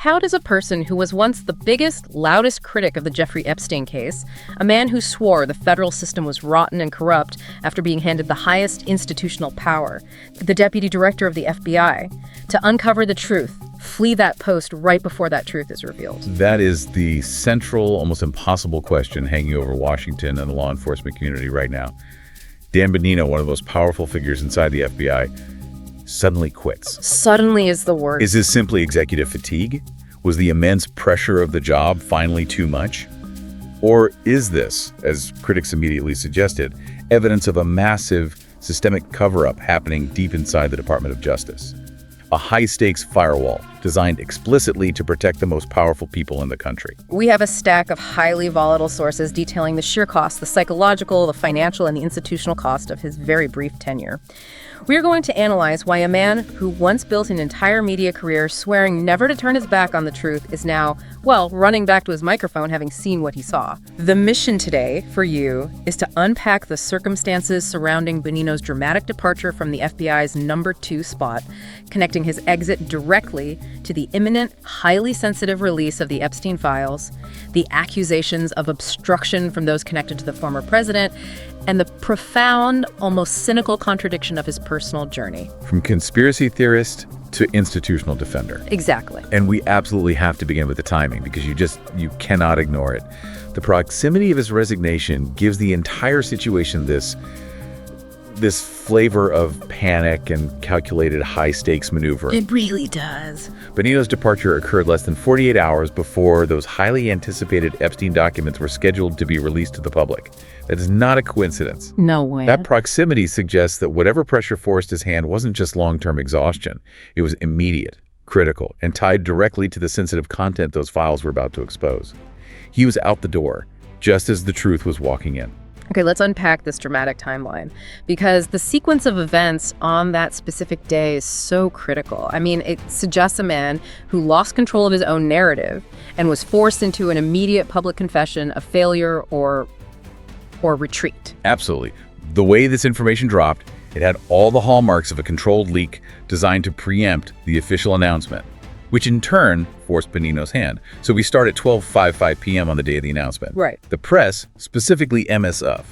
how does a person who was once the biggest, loudest critic of the Jeffrey Epstein case, a man who swore the federal system was rotten and corrupt after being handed the highest institutional power, the deputy director of the FBI, to uncover the truth, flee that post right before that truth is revealed? That is the central, almost impossible question hanging over Washington and the law enforcement community right now. Dan Bonino, one of the most powerful figures inside the FBI, suddenly quits. Suddenly is the word. Is this simply executive fatigue? Was the immense pressure of the job finally too much? Or is this, as critics immediately suggested, evidence of a massive systemic cover-up happening deep inside the Department of Justice? A high-stakes firewall designed explicitly to protect the most powerful people in the country. We have a stack of highly volatile sources detailing the sheer cost, the psychological, the financial, and the institutional cost of his very brief tenure. We are going to analyze why a man who once built an entire media career swearing never to turn his back on the truth is now, well, running back to his microphone having seen what he saw. The mission today for you is to unpack the circumstances surrounding Bonino's dramatic departure from the FBI's number 2 spot, connecting his exit directly to the imminent, highly sensitive release of the Epstein files, the accusations of obstruction from those connected to the former president, and the profound, almost cynical contradiction of his personal journey. From conspiracy theorist to institutional defender. Exactly. And we absolutely have to begin with the timing because you cannot ignore it. The proximity of his resignation gives the entire situation this flavor of panic and calculated high-stakes maneuver. It really does. Bonino's departure occurred less than 48 hours before those highly anticipated Epstein documents were scheduled to be released to the public. That is not a coincidence. No way. That proximity suggests that whatever pressure forced his hand wasn't just long-term exhaustion. It was immediate, critical, and tied directly to the sensitive content those files were about to expose. He was out the door, just as the truth was walking in. Okay, let's unpack this dramatic timeline because the sequence of events on that specific day is so critical. I mean, it suggests a man who lost control of his own narrative and was forced into an immediate public confession of failure or retreat. Absolutely. The way this information dropped, it had all the hallmarks of a controlled leak designed to preempt the official announcement, which in turn forced Bonino's hand. So we start at 12:55 p.m. on the day of the announcement. Right. The press, specifically MSF,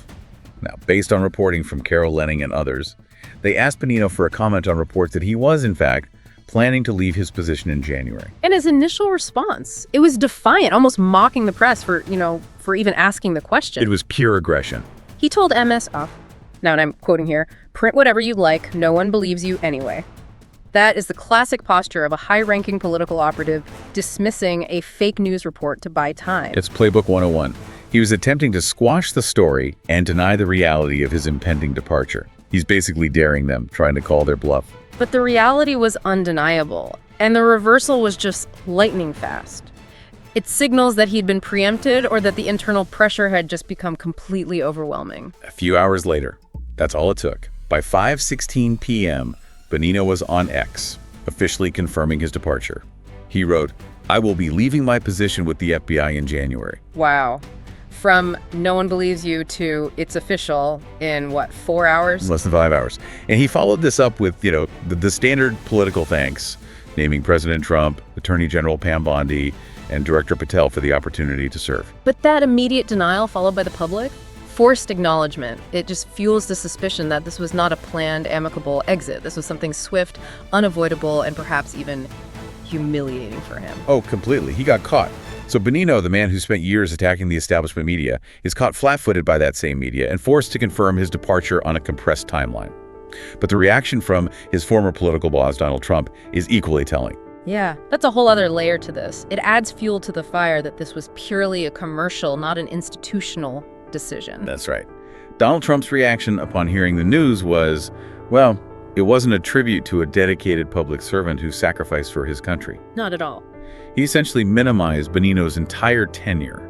now based on reporting from Carol Lenning and others, they asked Bonino for a comment on reports that he was, in fact, planning to leave his position in January. And his initial response, it was defiant, almost mocking the press for even asking the question. It was pure aggression. He told MSF, now and I'm quoting here, "Print whatever you'd like, no one believes you anyway." That is the classic posture of a high-ranking political operative dismissing a fake news report to buy time. It's Playbook 101. He was attempting to squash the story and deny the reality of his impending departure. He's basically daring them, trying to call their bluff. But the reality was undeniable, and the reversal was just lightning fast. It signals that he'd been preempted or that the internal pressure had just become completely overwhelming. A few hours later, that's all it took. By 5:16 p.m., Bonino was on X, officially confirming his departure. He wrote, "I will be leaving my position with the FBI in January." Wow. From no one believes you to it's official in, 4 hours? Less than 5 hours. And he followed this up with, the standard political thanks, naming President Trump, Attorney General Pam Bondi, and Director Patel for the opportunity to serve. But that immediate denial followed by the public? Forced acknowledgement. It just fuels the suspicion that this was not a planned, amicable exit. This was something swift, unavoidable, and perhaps even humiliating for him. Oh, completely. He got caught. So Bonino, the man who spent years attacking the establishment media, is caught flat-footed by that same media and forced to confirm his departure on a compressed timeline. But the reaction from his former political boss, Donald Trump, is equally telling. Yeah, that's a whole other layer to this. It adds fuel to the fire that this was purely a commercial, not an institutional decision. That's right. Donald Trump's reaction upon hearing the news was, well, it wasn't a tribute to a dedicated public servant who sacrificed for his country. Not at all. He essentially minimized Bonino's entire tenure,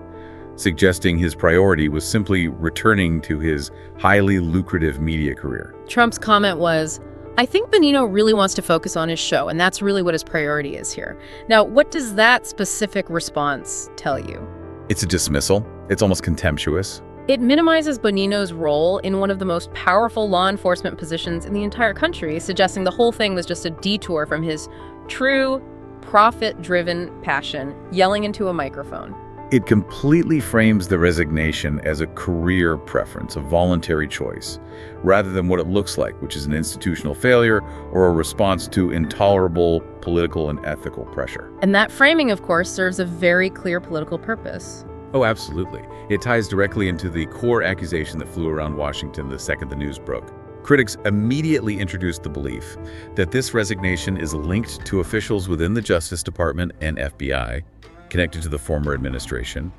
suggesting his priority was simply returning to his highly lucrative media career. Trump's comment was, "I think Bonino really wants to focus on his show, and that's really what his priority is here." Now, what does that specific response tell you? It's a dismissal. It's almost contemptuous. It minimizes Bonino's role in one of the most powerful law enforcement positions in the entire country, suggesting the whole thing was just a detour from his true profit-driven passion, yelling into a microphone. It completely frames the resignation as a career preference, a voluntary choice, rather than what it looks like, which is an institutional failure or a response to intolerable political and ethical pressure. And that framing, of course, serves a very clear political purpose. Oh, absolutely. It ties directly into the core accusation that flew around Washington the second the news broke. Critics immediately introduced the belief that this resignation is linked to officials within the Justice Department and FBI, connected to the former administration,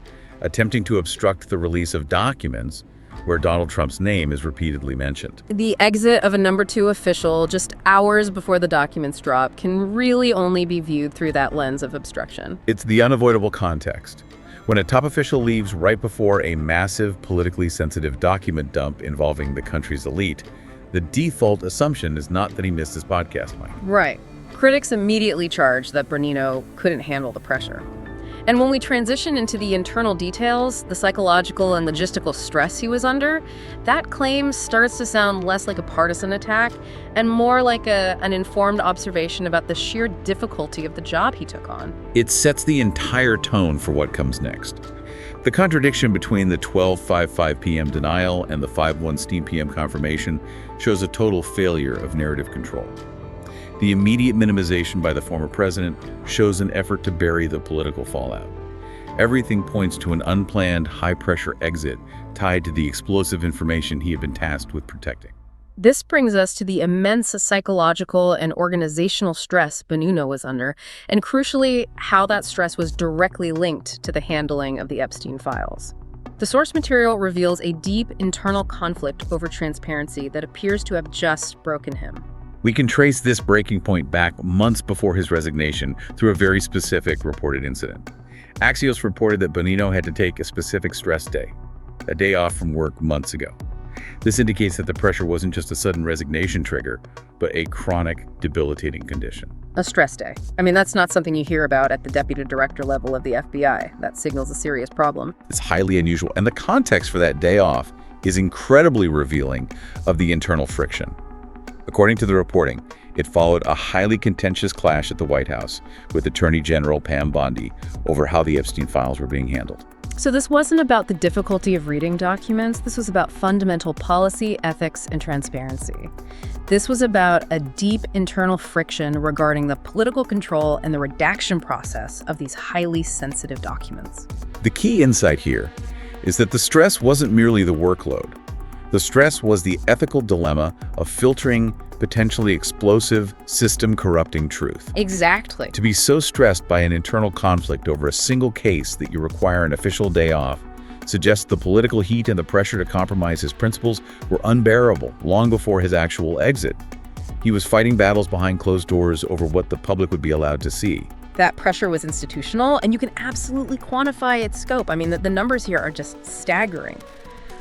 attempting to obstruct the release of documents where Donald Trump's name is repeatedly mentioned. The exit of a number 2 official just hours before the documents drop can really only be viewed through that lens of obstruction. It's the unavoidable context. When a top official leaves right before a massive politically sensitive document dump involving the country's elite, the default assumption is not that he missed his podcast mic. Right. Critics immediately charged that Bonino couldn't handle the pressure. And when we transition into the internal details, the psychological and logistical stress he was under, that claim starts to sound less like a partisan attack and more like an informed observation about the sheer difficulty of the job he took on. It sets the entire tone for what comes next. The contradiction between the 12:55 p.m. denial and the 5:16 p.m. confirmation shows a total failure of narrative control. The immediate minimization by the former president shows an effort to bury the political fallout. Everything points to an unplanned, high-pressure exit tied to the explosive information he had been tasked with protecting. This brings us to the immense psychological and organizational stress Bonino was under, and crucially, how that stress was directly linked to the handling of the Epstein files. The source material reveals a deep internal conflict over transparency that appears to have just broken him. We can trace this breaking point back months before his resignation through a very specific reported incident. Axios reported that Bonino had to take a specific stress day, a day off from work months ago. This indicates that the pressure wasn't just a sudden resignation trigger, but a chronic, debilitating condition. A stress day. I mean, that's not something you hear about at the deputy director level of the FBI. That signals a serious problem. It's highly unusual, and the context for that day off is incredibly revealing of the internal friction. According to the reporting, it followed a highly contentious clash at the White House with Attorney General Pam Bondi over how the Epstein files were being handled. So this wasn't about the difficulty of reading documents. This was about fundamental policy, ethics, and transparency. This was about a deep internal friction regarding the political control and the redaction process of these highly sensitive documents. The key insight here is that the stress wasn't merely the workload. The stress was the ethical dilemma of filtering potentially explosive, system-corrupting truth. Exactly. To be so stressed by an internal conflict over a single case that you require an official day off suggests the political heat and the pressure to compromise his principles were unbearable long before his actual exit. He was fighting battles behind closed doors over what the public would be allowed to see. That pressure was institutional, and you can absolutely quantify its scope. I mean, the numbers here are just staggering.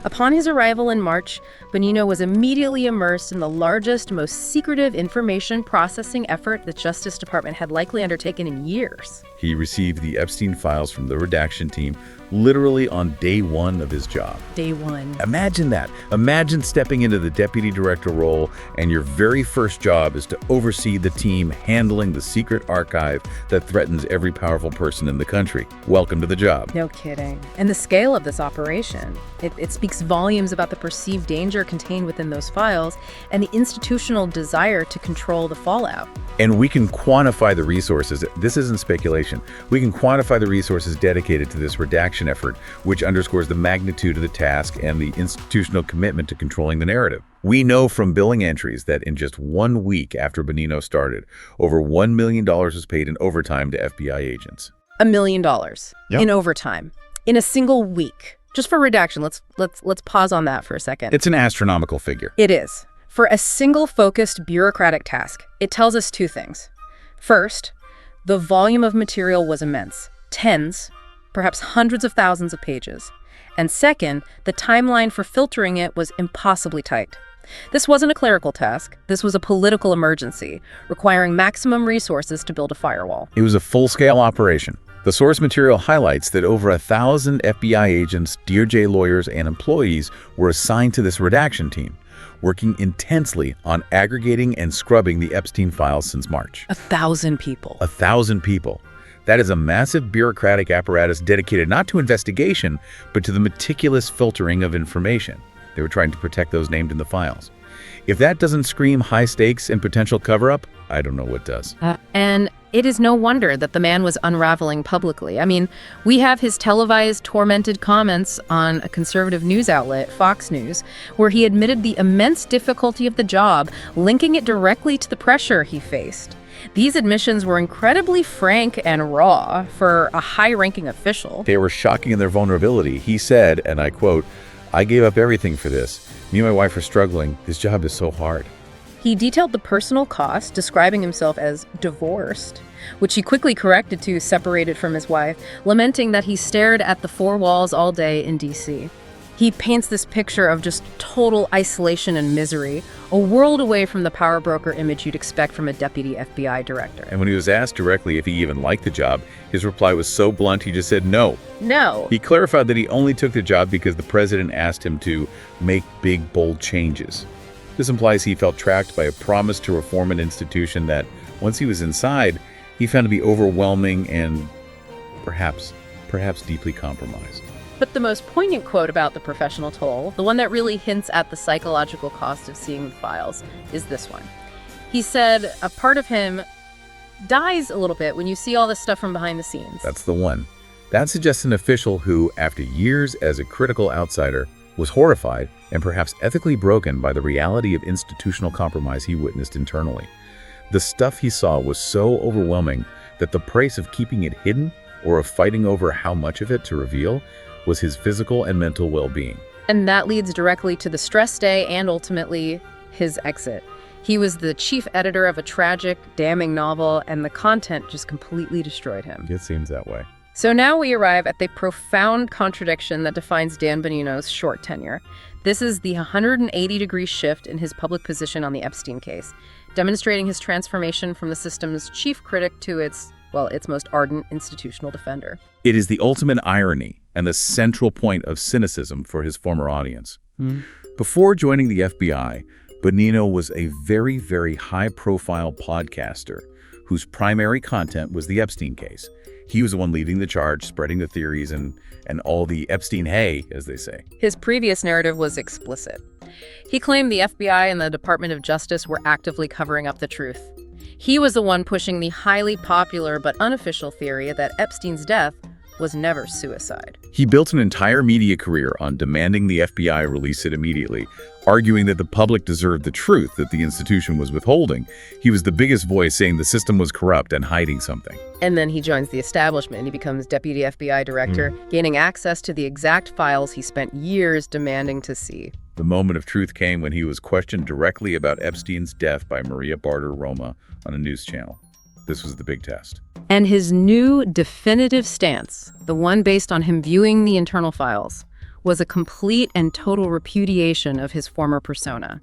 Upon his arrival in March, Bonino was immediately immersed in the largest, most secretive information processing effort the Justice Department had likely undertaken in years. He received the Epstein files from the redaction team literally on day one of his job. Day one. Imagine that. Imagine stepping into the deputy director role and your very first job is to oversee the team handling the secret archive that threatens every powerful person in the country. Welcome to the job. No kidding. And the scale of this operation, it speaks volumes about the perceived danger contained within those files and the institutional desire to control the fallout. And we can quantify the resources. This isn't speculation. We can quantify the resources dedicated to this redaction effort, which underscores the magnitude of the task and the institutional commitment to controlling the narrative. We know from billing entries that in just 1 week after Bonino started, over $1 million was paid in overtime to FBI agents. $1 million Yep. in overtime in a single week. Just for redaction, let's pause on that for a second. It's an astronomical figure. It is. For a single focused bureaucratic task, it tells us two things. First, the volume of material was immense. Tens, perhaps hundreds of thousands of pages. And second, the timeline for filtering it was impossibly tight. This wasn't a clerical task. This was a political emergency, requiring maximum resources to build a firewall. It was a full-scale operation. The source material highlights that over 1,000 FBI agents, DOJ lawyers, and employees were assigned to this redaction team, working intensely on aggregating and scrubbing the Epstein files since March. 1,000 people. 1,000 people. That is a massive bureaucratic apparatus dedicated not to investigation, but to the meticulous filtering of information. They were trying to protect those named in the files. If that doesn't scream high stakes and potential cover-up, I don't know what does. And it is no wonder that the man was unraveling publicly. I mean, we have his televised, tormented comments on a conservative news outlet, Fox News, where he admitted the immense difficulty of the job, linking it directly to the pressure he faced. These admissions were incredibly frank and raw for a high-ranking official. They were shocking in their vulnerability. He said, and I quote, "I gave up everything for this. Me and my wife are struggling. This job is so hard." He detailed the personal cost, describing himself as divorced, which he quickly corrected to separated from his wife, lamenting that he stared at the four walls all day in D.C. He paints this picture of just total isolation and misery, a world away from the power broker image you'd expect from a deputy FBI director. And when he was asked directly if he even liked the job, his reply was so blunt he just said no. No. He clarified that he only took the job because the president asked him to make big, bold changes. This implies he felt trapped by a promise to reform an institution that, once he was inside, he found to be overwhelming and perhaps deeply compromised. But the most poignant quote about the professional toll, the one that really hints at the psychological cost of seeing the files, is this one. He said a part of him dies a little bit when you see all this stuff from behind the scenes. That's the one. That suggests an official who, after years as a critical outsider, was horrified and perhaps ethically broken by the reality of institutional compromise he witnessed internally. The stuff he saw was so overwhelming that the price of keeping it hidden or of fighting over how much of it to reveal was his physical and mental well-being. And that leads directly to the stress day and ultimately his exit. He was the chief editor of a tragic, damning novel, and the content just completely destroyed him. It seems that way. So now we arrive at the profound contradiction that defines Dan Bonino's short tenure. This is the 180-degree shift in his public position on the Epstein case, demonstrating his transformation from the system's chief critic to its most ardent institutional defender. It is the ultimate irony and the central point of cynicism for his former audience. Before joining the FBI, Bonino was a very, very high-profile podcaster whose primary content was the Epstein case. He was the one leading the charge, spreading the theories and all the Epstein hay, as they say. His previous narrative was explicit. He claimed the FBI and the Department of Justice were actively covering up the truth. He was the one pushing the highly popular but unofficial theory that Epstein's death was never suicide. He built an entire media career on demanding the FBI release it immediately, arguing that the public deserved the truth that the institution was withholding. He was the biggest voice saying the system was corrupt and hiding something. And then he joins the establishment. He becomes deputy FBI director, gaining access to the exact files he spent years demanding to see. The moment of truth came when he was questioned directly about Epstein's death by Maria Barter-Roma on a news channel. This was the big test. And his new definitive stance, the one based on him viewing the internal files, was a complete and total repudiation of his former persona.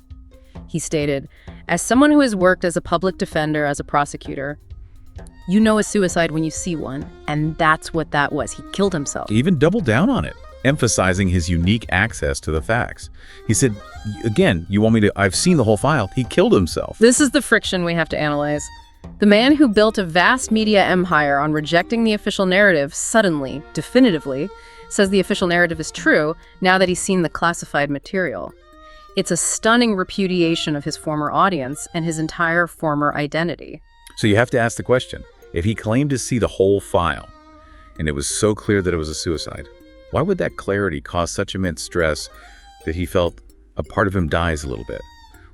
He stated, "As someone who has worked as a public defender, as a prosecutor, you know a suicide when you see one, and that's what that was. He killed himself." He even doubled down on it, emphasizing his unique access to the facts. He said, again, you want me to, I've seen the whole file. He killed himself. This is the friction we have to analyze. The man who built a vast media empire on rejecting the official narrative suddenly, definitively, says the official narrative is true now that he's seen the classified material. It's a stunning repudiation of his former audience and his entire former identity. So you have to ask the question, if he claimed to see the whole file, and it was so clear that it was a suicide, why would that clarity cause such immense stress that he felt a part of him dies a little bit?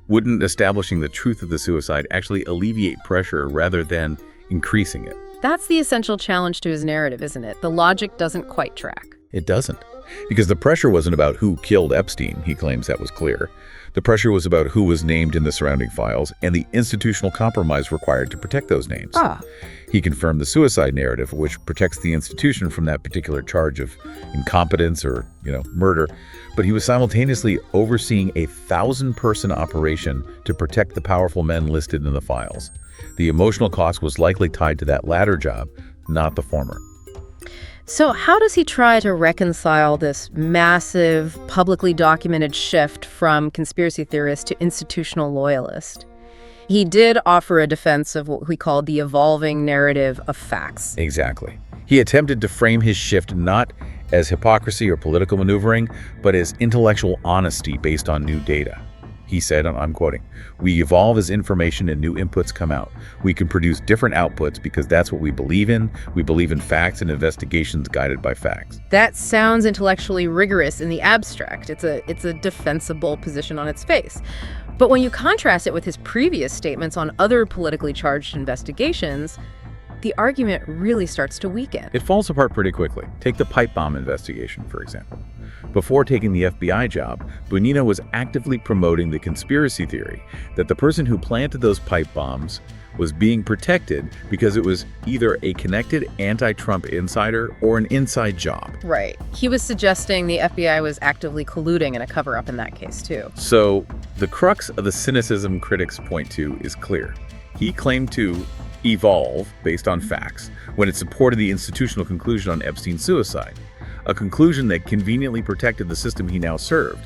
Wouldn't establishing the truth of the suicide actually alleviate pressure rather than increasing it? That's the essential challenge to his narrative, isn't it? The logic doesn't quite track. It doesn't. Because the pressure wasn't about who killed Epstein, he claims that was clear. The pressure was about who was named in the surrounding files and the institutional compromise required to protect those names. He confirmed the suicide narrative, which protects the institution from that particular charge of incompetence or, murder. But he was simultaneously overseeing a 1,000-person operation to protect the powerful men listed in the files. The emotional cost was likely tied to that latter job, not the former. So how does he try to reconcile this massive, publicly documented shift from conspiracy theorist to institutional loyalist? He did offer a defense of what we call the evolving narrative of facts. Exactly. He attempted to frame his shift not as hypocrisy or political maneuvering, but as intellectual honesty based on new data. He said, and I'm quoting, "We evolve as information and new inputs come out. We can produce different outputs because that's what we believe in. We believe in facts and investigations guided by facts." That sounds intellectually rigorous in the abstract. It's a defensible position on its face. But when you contrast it with his previous statements on other politically charged investigations, the argument really starts to weaken. It falls apart pretty quickly. Take the pipe bomb investigation, for example. Before taking the FBI job, Bonino was actively promoting the conspiracy theory that the person who planted those pipe bombs was being protected because it was either a connected anti-Trump insider or an inside job. Right. He was suggesting the FBI was actively colluding in a cover-up in that case, too. So the crux of the cynicism critics point to is clear. He claimed to evolve based on facts when it supported the institutional conclusion on Epstein's suicide, a conclusion that conveniently protected the system he now served.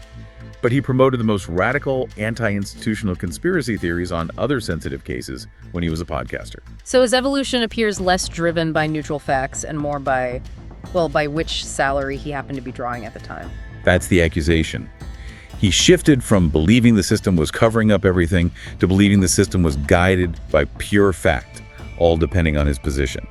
But he promoted the most radical anti-institutional conspiracy theories on other sensitive cases when he was a podcaster. So his evolution appears less driven by neutral facts and more by which salary he happened to be drawing at the time. That's the accusation. He shifted from believing the system was covering up everything to believing the system was guided by pure fact, all depending on his position.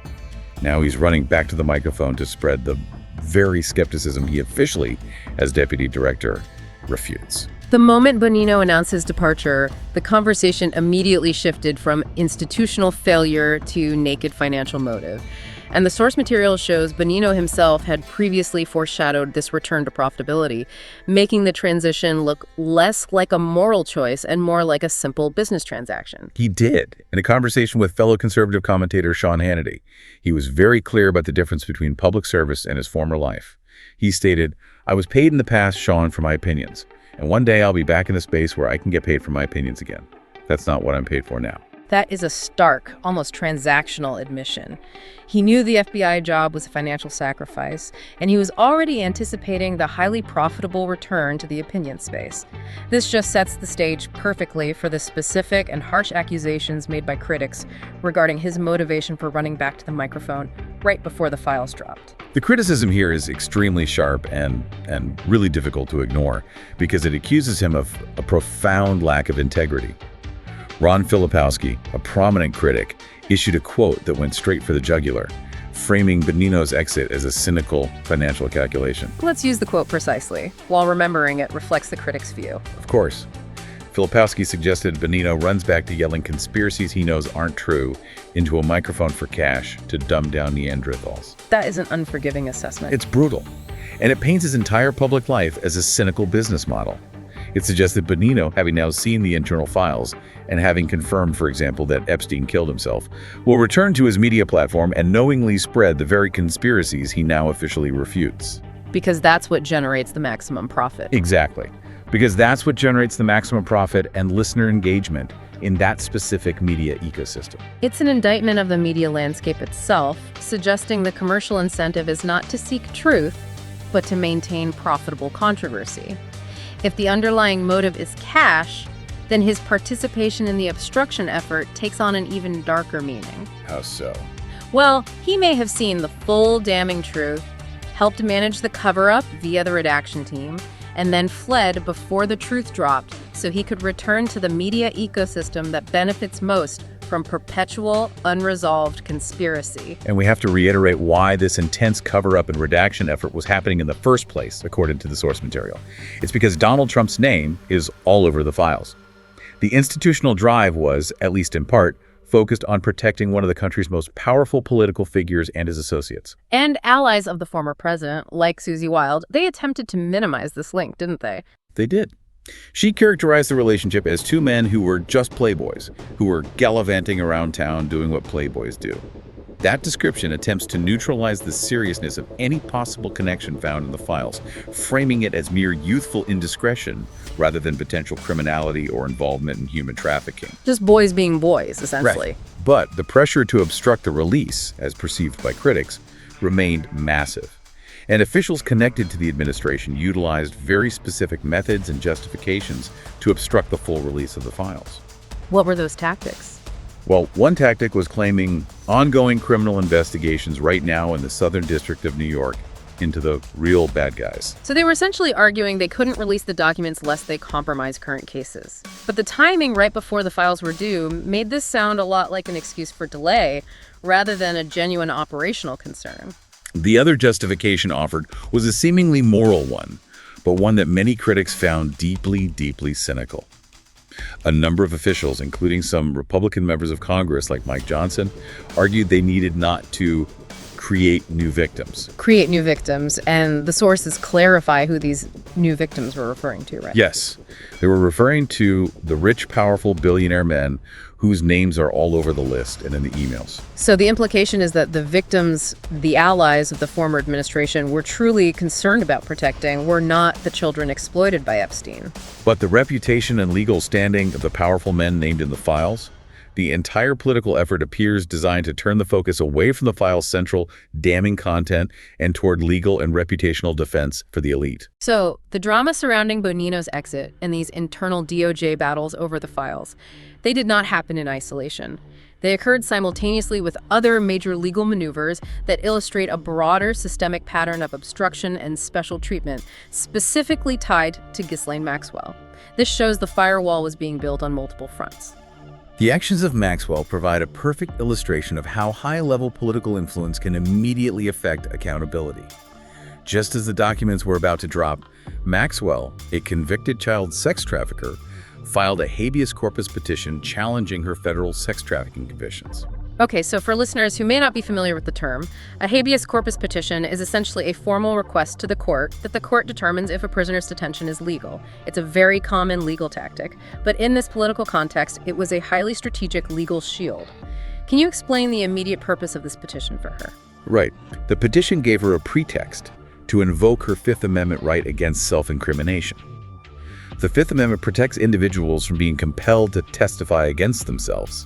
Now he's running back to the microphone to spread the very skepticism he officially, as deputy director, refutes. The moment Bonino announced his departure, the conversation immediately shifted from institutional failure to naked financial motive. And the source material shows Bonino himself had previously foreshadowed this return to profitability, making the transition look less like a moral choice and more like a simple business transaction. He did. In a conversation with fellow conservative commentator Sean Hannity, he was very clear about the difference between public service and his former life. He stated, "I was paid in the past, Sean, for my opinions, and one day I'll be back in the space where I can get paid for my opinions again. That's not what I'm paid for now." That is a stark, almost transactional admission. He knew the FBI job was a financial sacrifice, and he was already anticipating the highly profitable return to the opinion space. This just sets the stage perfectly for the specific and harsh accusations made by critics regarding his motivation for running back to the microphone right before the files dropped. The criticism here is extremely sharp and really difficult to ignore because it accuses him of a profound lack of integrity. Ron Filipowski, a prominent critic, issued a quote that went straight for the jugular, framing Bonino's exit as a cynical financial calculation. Let's use the quote precisely, while remembering it reflects the critic's view. Of course. Filipowski suggested Bonino runs back to yelling conspiracies he knows aren't true into a microphone for cash to dumb down Neanderthals. That is an unforgiving assessment. It's brutal, and it paints his entire public life as a cynical business model. It suggests that Bonino, having now seen the internal files and having confirmed, for example, that Epstein killed himself, will return to his media platform and knowingly spread the very conspiracies he now officially refutes. Because that's what generates the maximum profit. Exactly. Because that's what generates the maximum profit and listener engagement in that specific media ecosystem. It's an indictment of the media landscape itself, suggesting the commercial incentive is not to seek truth, but to maintain profitable controversy. If the underlying motive is cash, then his participation in the obstruction effort takes on an even darker meaning. How so? Well, he may have seen the full damning truth, helped manage the cover-up via the redaction team, and then fled before the truth dropped so he could return to the media ecosystem that benefits most from perpetual, unresolved conspiracy. And we have to reiterate why this intense cover-up and redaction effort was happening in the first place, according to the source material. It's because Donald Trump's name is all over the files. The institutional drive was, at least in part, focused on protecting one of the country's most powerful political figures and his associates. And allies of the former president, like Susie Wild, they attempted to minimize this link, didn't they? They did. She characterized the relationship as two men who were just playboys, who were gallivanting around town doing what playboys do. That description attempts to neutralize the seriousness of any possible connection found in the files, framing it as mere youthful indiscretion rather than potential criminality or involvement in human trafficking. Just boys being boys, essentially. Right. But the pressure to obstruct the release, as perceived by critics, remained massive. And officials connected to the administration utilized very specific methods and justifications to obstruct the full release of the files. What were those tactics? Well, one tactic was claiming ongoing criminal investigations right now in the Southern District of New York into the real bad guys. So they were essentially arguing they couldn't release the documents lest they compromise current cases. But the timing right before the files were due made this sound a lot like an excuse for delay rather than a genuine operational concern. The other justification offered was a seemingly moral one, but one that many critics found deeply, deeply cynical. A number of officials, including some Republican members of Congress like Mike Johnson, argued they needed not to create new victims. Create new victims, and the sources clarify who these new victims were referring to, right? Yes. They were referring to the rich, powerful billionaire men whose names are all over the list and in the emails. So the implication is that the victims, the allies of the former administration, were truly concerned about protecting, were not the children exploited by Epstein. But the reputation and legal standing of the powerful men named in the files, the entire political effort appears designed to turn the focus away from the file's central, damning content and toward legal and reputational defense for the elite. So the drama surrounding Bonino's exit and these internal DOJ battles over the files, they did not happen in isolation. They occurred simultaneously with other major legal maneuvers that illustrate a broader systemic pattern of obstruction and special treatment, specifically tied to Ghislaine Maxwell. This shows the firewall was being built on multiple fronts. The actions of Maxwell provide a perfect illustration of how high-level political influence can immediately affect accountability. Just as the documents were about to drop, Maxwell, a convicted child sex trafficker, filed a habeas corpus petition challenging her federal sex trafficking convictions. Okay, so for listeners who may not be familiar with the term, a habeas corpus petition is essentially a formal request to the court that the court determines if a prisoner's detention is legal. It's a very common legal tactic, but in this political context, it was a highly strategic legal shield. Can you explain the immediate purpose of this petition for her? Right. The petition gave her a pretext to invoke her Fifth Amendment right against self-incrimination. The Fifth Amendment protects individuals from being compelled to testify against themselves.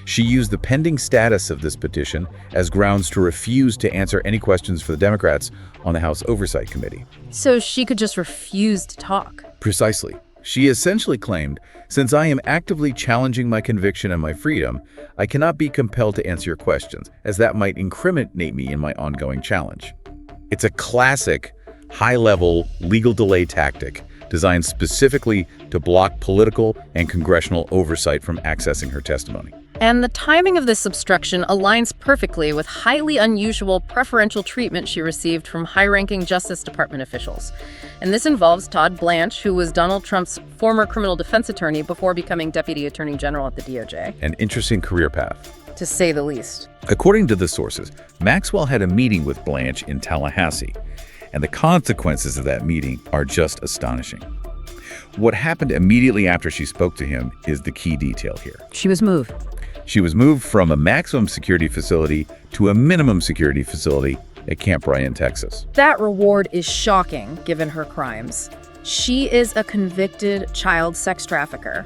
She used the pending status of this petition as grounds to refuse to answer any questions for the Democrats on the House Oversight Committee. So she could just refuse to talk. Precisely. She essentially claimed, since I am actively challenging my conviction and my freedom, I cannot be compelled to answer your questions, as that might incriminate me in my ongoing challenge. It's a classic, high-level legal delay tactic designed specifically to block political and congressional oversight from accessing her testimony. And the timing of this obstruction aligns perfectly with highly unusual preferential treatment she received from high-ranking Justice Department officials. And this involves Todd Blanche, who was Donald Trump's former criminal defense attorney before becoming Deputy Attorney General at the DOJ. An interesting career path, to say the least. According to the sources, Maxwell had a meeting with Blanche in Tallahassee, and the consequences of that meeting are just astonishing. What happened immediately after she spoke to him is the key detail here. She was moved. She was moved from a maximum security facility to a minimum security facility at Camp Ryan, Texas. That reward is shocking, given her crimes. She is a convicted child sex trafficker.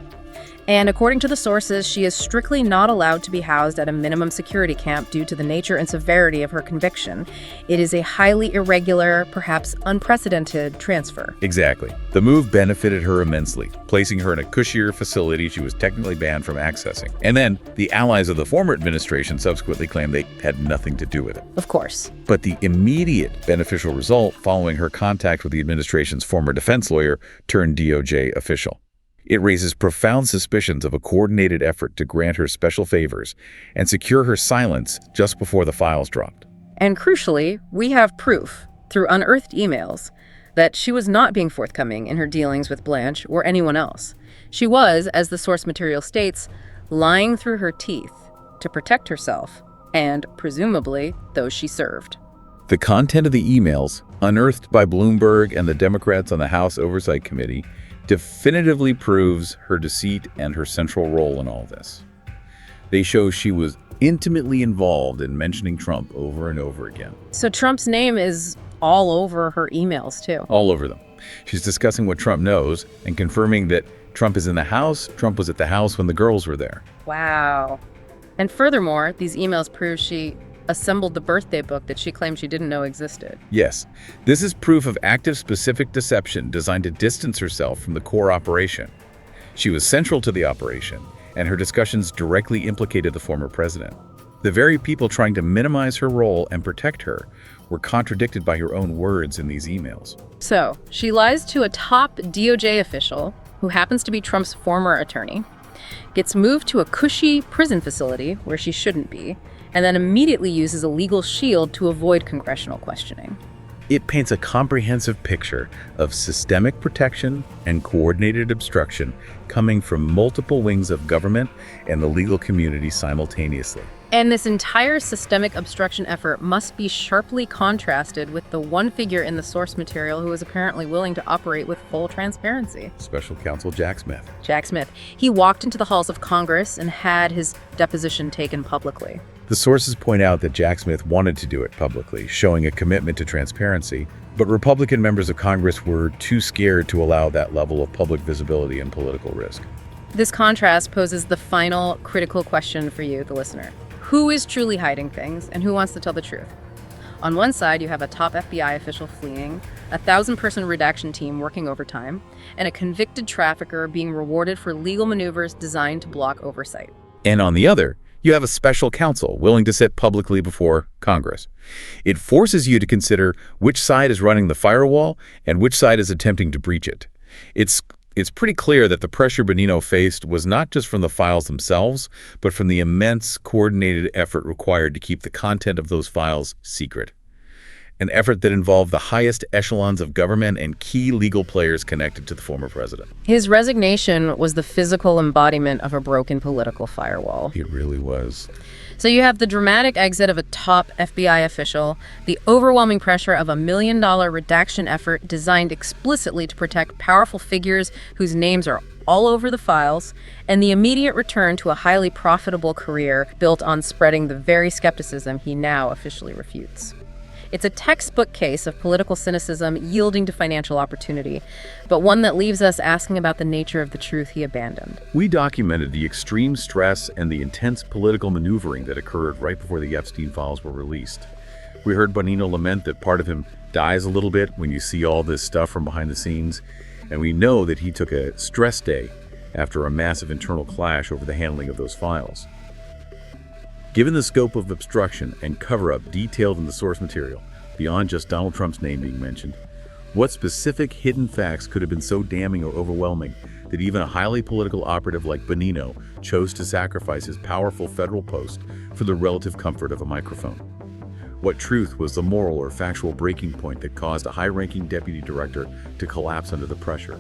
And according to the sources, she is strictly not allowed to be housed at a minimum security camp due to the nature and severity of her conviction. It is a highly irregular, perhaps unprecedented transfer. Exactly. The move benefited her immensely, placing her in a cushier facility she was technically banned from accessing. And then, the allies of the former administration subsequently claimed they had nothing to do with it. Of course. But the immediate beneficial result following her contact with the administration's former defense lawyer turned DOJ official. It raises profound suspicions of a coordinated effort to grant her special favors and secure her silence just before the files dropped. And crucially, we have proof, through unearthed emails, that she was not being forthcoming in her dealings with Blanche or anyone else. She was, as the source material states, lying through her teeth to protect herself and, presumably, those she served. The content of the emails, unearthed by Bloomberg and the Democrats on the House Oversight Committee, definitively proves her deceit and her central role in all this. They show she was intimately involved in mentioning Trump over and over again. So Trump's name is all over her emails, too. All over them. She's discussing what Trump knows and confirming that Trump is in the House. Trump was at the House when the girls were there. Wow. And furthermore, these emails prove she assembled the birthday book that she claimed she didn't know existed. Yes, this is proof of active specific deception designed to distance herself from the core operation. She was central to the operation, and her discussions directly implicated the former president. The very people trying to minimize her role and protect her were contradicted by her own words in these emails. So, she lies to a top DOJ official, who happens to be Trump's former attorney, gets moved to a cushy prison facility where she shouldn't be, and then immediately uses a legal shield to avoid congressional questioning. It paints a comprehensive picture of systemic protection and coordinated obstruction coming from multiple wings of government and the legal community simultaneously. And this entire systemic obstruction effort must be sharply contrasted with the one figure in the source material who is apparently willing to operate with full transparency. Special Counsel Jack Smith. Jack Smith. He walked into the halls of Congress and had his deposition taken publicly. The sources point out that Jack Smith wanted to do it publicly, showing a commitment to transparency, but Republican members of Congress were too scared to allow that level of public visibility and political risk. This contrast poses the final critical question for you, the listener. Who is truly hiding things, and who wants to tell the truth? On one side, you have a top FBI official fleeing, a 1,000-person redaction team working overtime, and a convicted trafficker being rewarded for legal maneuvers designed to block oversight. And on the other, you have a special counsel willing to sit publicly before Congress. It forces you to consider which side is running the firewall and which side is attempting to breach it. It's pretty clear that the pressure Bonino faced was not just from the files themselves, but from the immense coordinated effort required to keep the content of those files secret. An effort that involved the highest echelons of government and key legal players connected to the former president. His resignation was the physical embodiment of a broken political firewall. It really was. So you have the dramatic exit of a top FBI official, the overwhelming pressure of $1 million redaction effort designed explicitly to protect powerful figures whose names are all over the files, and the immediate return to a highly profitable career built on spreading the very skepticism he now officially refutes. It's a textbook case of political cynicism yielding to financial opportunity, but one that leaves us asking about the nature of the truth he abandoned. We documented the extreme stress and the intense political maneuvering that occurred right before the Epstein files were released. We heard Bonino lament that part of him dies a little bit when you see all this stuff from behind the scenes, and we know that he took a stress day after a massive internal clash over the handling of those files. Given the scope of obstruction and cover-up detailed in the source material, beyond just Donald Trump's name being mentioned, what specific hidden facts could have been so damning or overwhelming that even a highly political operative like Bonino chose to sacrifice his powerful federal post for the relative comfort of a microphone? What truth was the moral or factual breaking point that caused a high-ranking deputy director to collapse under the pressure?